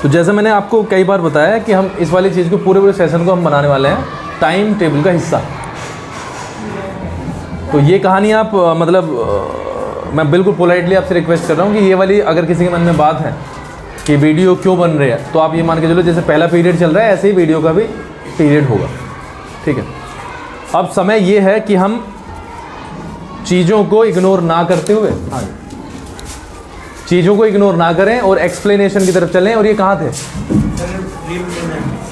तो जैसे मैंने आपको कई बार बताया कि हम इस वाली चीज़ को पूरे सेशन को हम बनाने वाले हैं टाइम टेबल का हिस्सा। तो ये कहानी आप मैं बिल्कुल पोलाइटली आपसे रिक्वेस्ट कर रहा हूँ कि ये वाली अगर किसी के मन में बात है कि वीडियो क्यों बन रही है, तो आप ये मान के चलो जैसे पहला पीरियड चल रहा है ऐसे ही वीडियो का भी पीरियड होगा, ठीक है। अब समय ये है कि हम चीज़ों को इग्नोर ना करते हुए, हाँ, चीज़ों को इग्नोर ना करें और एक्सप्लेनेशन की तरफ चलें। और ये कहाँ थे?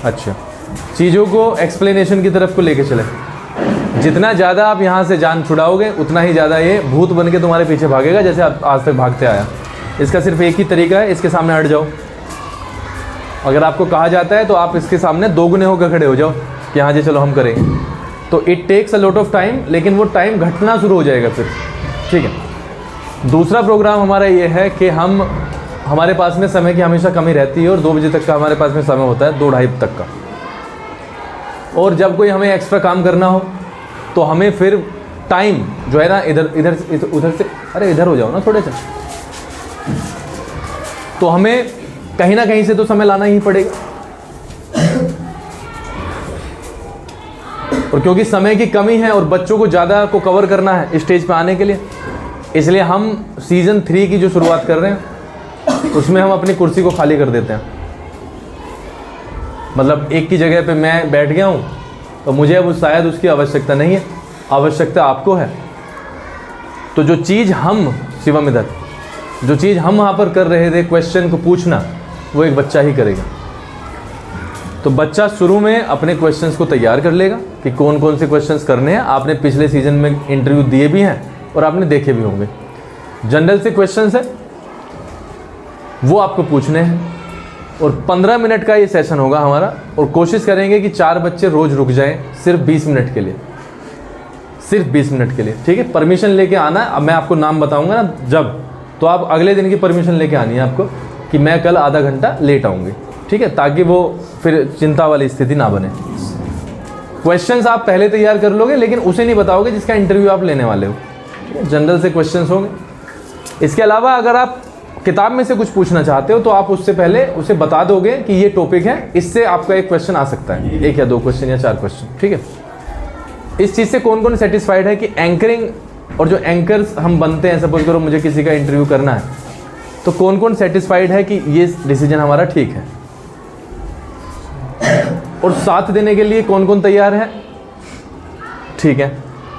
अच्छा, चीज़ों को एक्सप्लेनेशन की तरफ को लेके चलें। जितना ज़्यादा आप यहाँ से जान छुड़ाओगे उतना ही ज़्यादा ये भूत बन के तुम्हारे पीछे भागेगा, जैसे आप आज तक भागते आया। इसका सिर्फ एक ही तरीका है, इसके सामने हट जाओ। अगर आपको कहा जाता है तो आप इसके सामने दोगुने होकर खड़े हो जाओ कि हाँ जी चलो हम करेंगे। तो it takes a lot of time, लेकिन वो टाइम घटना शुरू हो जाएगा फिर, ठीक है। दूसरा प्रोग्राम हमारा ये है कि हमारे पास में समय की हमेशा कमी रहती है और 2 बजे तक का हमारे पास में समय होता है, 2-2:30 तक का। और जब कोई हमें एक्स्ट्रा काम करना हो तो हमें फिर टाइम जो है ना उधर से, अरे इधर हो जाओ ना थोड़े से, तो हमें कहीं ना कहीं से तो समय लाना ही पड़ेगा। और क्योंकि समय की कमी है और बच्चों को ज़्यादा को कवर करना है स्टेज पे आने के लिए, इसलिए हम सीज़न 3 की जो शुरुआत कर रहे हैं उसमें हम अपनी कुर्सी को खाली कर देते हैं। मतलब एक की जगह पे मैं बैठ गया हूँ तो मुझे अब शायद उसकी आवश्यकता नहीं है, आवश्यकता आपको है। तो जो चीज़ हम शिवम इधर जो चीज़ हम वहाँ पर कर रहे थे, क्वेश्चन को पूछना, वो एक बच्चा ही करेगा। तो बच्चा शुरू में अपने क्वेश्चंस को तैयार कर लेगा कि कौन कौन से क्वेश्चंस करने हैं। आपने पिछले सीज़न में इंटरव्यू दिए भी हैं और आपने देखे भी होंगे। जनरल से क्वेश्चंस है वो आपको पूछने हैं और 15 मिनट का ये सेशन होगा हमारा। और कोशिश करेंगे कि 4 बच्चे रोज़ रुक जाएं सिर्फ 20 मिनट के लिए, सिर्फ 20 मिनट के लिए, ठीक है। परमिशन लेके आना है। अब मैं आपको नाम बताऊंगा ना जब, तो आप अगले दिन की परमिशन लेके आनी है आपको कि मैं कल आधा घंटा लेट आऊँगी, ठीक है, ताकि वो फिर चिंता वाली स्थिति ना बने। क्वेश्चंस आप पहले तैयार कर लोगे, लेकिन उसे नहीं बताओगे जिसका इंटरव्यू आप लेने वाले हो, ठीक है। जनरल से क्वेश्चंस होंगे। इसके अलावा अगर आप किताब में से कुछ पूछना चाहते हो तो आप उससे पहले उसे बता दोगे कि ये टॉपिक है, इससे आपका एक क्वेश्चन आ सकता है, 1 या 2 क्वेश्चन या 4 क्वेश्चन, ठीक है। इस चीज़ से कौन कौन सेटिस्फाइड है कि एंकरिंग और जो एंकर्स हम बनते हैं, सपोज करो मुझे किसी का इंटरव्यू करना है, तो कौन कौन सेटिस्फाइड है कि ये डिसीजन हमारा ठीक है, और साथ देने के लिए कौन कौन तैयार है, ठीक है।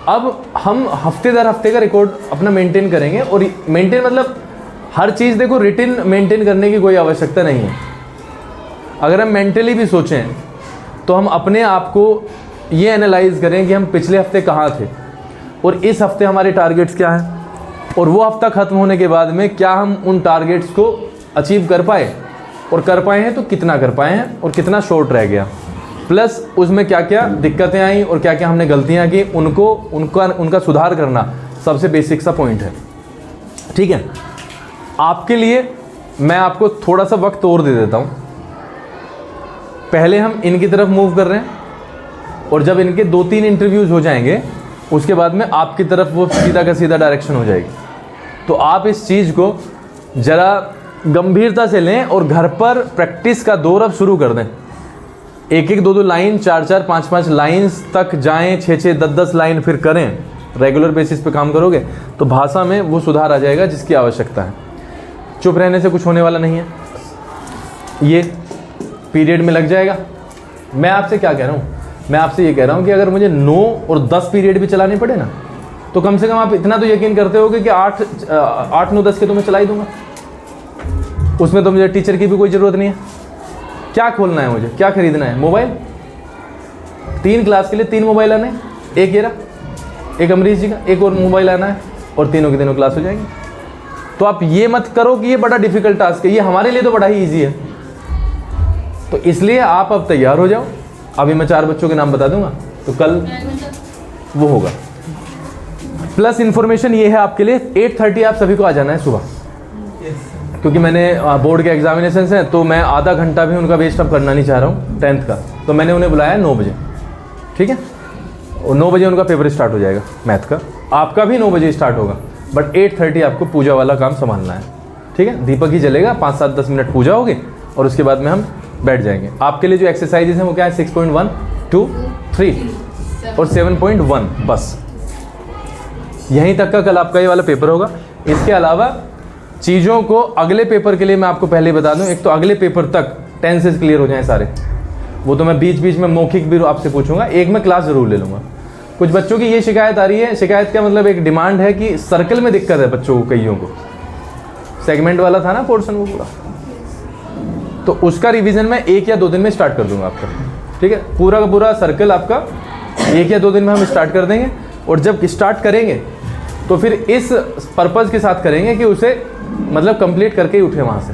अब हम हफ्ते दर हफ्ते का रिकॉर्ड अपना मेंटेन करेंगे। और मेंटेन मतलब हर चीज़ देखो रिटिन मेंटेन करने की कोई आवश्यकता नहीं है। अगर हम मेंटली भी सोचें तो हम अपने आप को ये एनालाइज करें कि हम पिछले हफ्ते कहाँ थे और इस हफ्ते हमारे टारगेट्स क्या हैं, और वो हफ्ता ख़त्म होने के बाद में क्या हम उन टारगेट्स को अचीव कर पाए, और कर पाए हैं तो कितना कर पाए हैं और कितना शॉर्ट रह गया, प्लस उसमें क्या क्या दिक्कतें आई और क्या क्या हमने गलतियाँ की, उनका सुधार करना सबसे बेसिक सा पॉइंट है, ठीक है। आपके लिए मैं आपको थोड़ा सा वक्त और दे देता हूँ। पहले हम इनकी तरफ मूव कर रहे हैं और जब इनके 2-3 इंटरव्यूज़ हो जाएंगे उसके बाद में आपकी तरफ वो सीधा का सीधा डायरेक्शन हो जाएगी। तो आप इस चीज़ को ज़रा गंभीरता से लें और घर पर प्रैक्टिस का दौर अब शुरू कर दें। 1-1, 2-2 लाइन, 4-4, 5-5 लाइन्स तक जाएं, 6-6, 10-10 लाइन फिर करें। रेगुलर बेसिस पे काम करोगे तो भाषा में वो सुधार आ जाएगा जिसकी आवश्यकता है। चुप रहने से कुछ होने वाला नहीं है, ये पीरियड में लग जाएगा। मैं आपसे क्या कह रहा हूँ, मैं आपसे ये कह रहा हूँ कि अगर मुझे 9 और 10 पीरियड भी चलाने पड़े ना, तो कम से कम आप इतना तो यकीन करते होगे कि 8, 9, 10 के तो मैं चला ही दूंगा। उसमें तो मुझे टीचर की भी कोई ज़रूरत नहीं है। क्या खोलना है मुझे, क्या खरीदना है? मोबाइल। 3 क्लास के लिए 3 मोबाइल आने, एक ये रहा, एक अमरीश जी का, एक और मोबाइल आना है, और तीनों की तीनों क्लास हो जाएंगी। तो आप ये मत करो कि ये बड़ा डिफिकल्ट टास्क है, ये हमारे लिए तो बड़ा ही ईजी है। तो इसलिए आप अब तैयार हो जाओ। अभी मैं 4 बच्चों के नाम बता दूंगा, तो कल वो होगा। प्लस इन्फॉर्मेशन ये है आपके लिए, 8:30 आप सभी को आ जाना है सुबह, क्योंकि मैंने बोर्ड के एग्जामिनेशन हैं तो मैं आधा घंटा भी उनका वेस्ट अप करना नहीं चाह रहा हूँ 10th का। तो मैंने उन्हें बुलाया 9 बजे, ठीक है। और 9 बजे उनका पेपर स्टार्ट हो जाएगा मैथ का, आपका भी 9 बजे स्टार्ट होगा, बट 8:30 आपको पूजा वाला काम संभालना है, ठीक है। दीपक ही जलेगा, 5-7-10 मिनट पूजा होगी और उसके बाद में हम बैठ जाएंगे। आपके लिए जो एक्सरसाइजेज हैं वो क्या है, 6.1, 2, 3 और 7.1, बस यहीं तक का कल आपका ये वाला पेपर होगा। इसके अलावा चीज़ों को अगले पेपर के लिए मैं आपको पहले ही बता दूं, एक तो अगले पेपर तक टेंसेस क्लियर हो जाएं सारे, वो तो मैं बीच बीच में मौखिक भी आपसे पूछूंगा, एक मैं क्लास ज़रूर ले लूँगा। कुछ बच्चों की ये शिकायत आ रही है, शिकायत का मतलब एक डिमांड है कि सर्कल में दिक्कत है बच्चों को, कईयों को सेगमेंट वाला था ना पोर्शन वो पूरा, तो उसका रिवीजन मैं 1 या 2 दिन में स्टार्ट कर दूंगा आपका, ठीक है। पूरा का पूरा सर्कल आपका 1 या 2 दिन में हम स्टार्ट कर देंगे, और जब स्टार्ट करेंगे तो फिर इस पर्पज़ के साथ करेंगे कि उसे मतलब कंप्लीट करके ही उठे वहाँ से,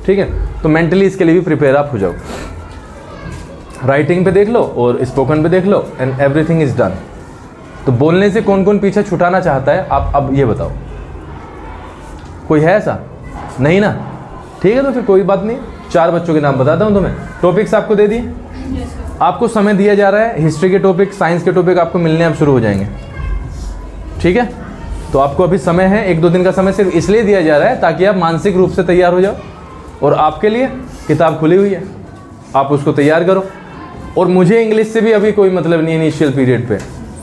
ठीक है। तो मेंटली इसके लिए भी प्रिपेयर आप हो जाओ। राइटिंग पे देख लो और स्पोकन पे देख लो एंड एवरीथिंग इज़ डन। तो बोलने से कौन कौन पीछे छुटाना चाहता है आप अब ये बताओ, कोई है ऐसा? नहीं ना, ठीक है। तो फिर कोई बात नहीं, 4 बच्चों के नाम बताता हूँ तुम्हें। टॉपिक्स आपको दे दिए, आपको समय दिया जा रहा है, हिस्ट्री के टॉपिक, साइंस के टॉपिक आपको मिलने अब शुरू हो जाएंगे, ठीक है। तो आपको अभी समय है, 1-2 दिन का समय सिर्फ इसलिए दिया जा रहा है ताकि आप मानसिक रूप से तैयार हो जाओ, और आपके लिए किताब खुली हुई है, आप उसको तैयार करो। और मुझे इंग्लिश से भी अभी कोई मतलब नहीं है इनिशियल पीरियड पे,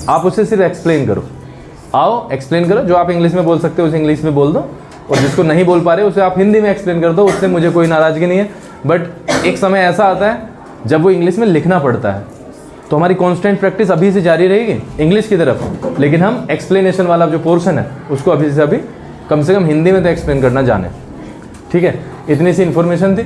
आप उसे सिर्फ एक्सप्लेन करो, आओ एक्सप्लेन करो, जो आप इंग्लिश में बोल सकते हो उसे इंग्लिश में बोल दो, और जिसको नहीं बोल पा रहे उसे आप हिंदी में एक्सप्लेन कर दो, उससे मुझे कोई नाराज़गी नहीं है। बट एक समय ऐसा आता है जब वो इंग्लिश में लिखना पड़ता है, तो हमारी कांस्टेंट प्रैक्टिस अभी से जारी रहेगी इंग्लिश की तरफ, लेकिन हम एक्सप्लेनेशन वाला जो पोर्शन है उसको अभी से अभी कम से कम हिंदी में तो एक्सप्लेन करना जाने, ठीक है। इतनी सी इन्फॉर्मेशन थी।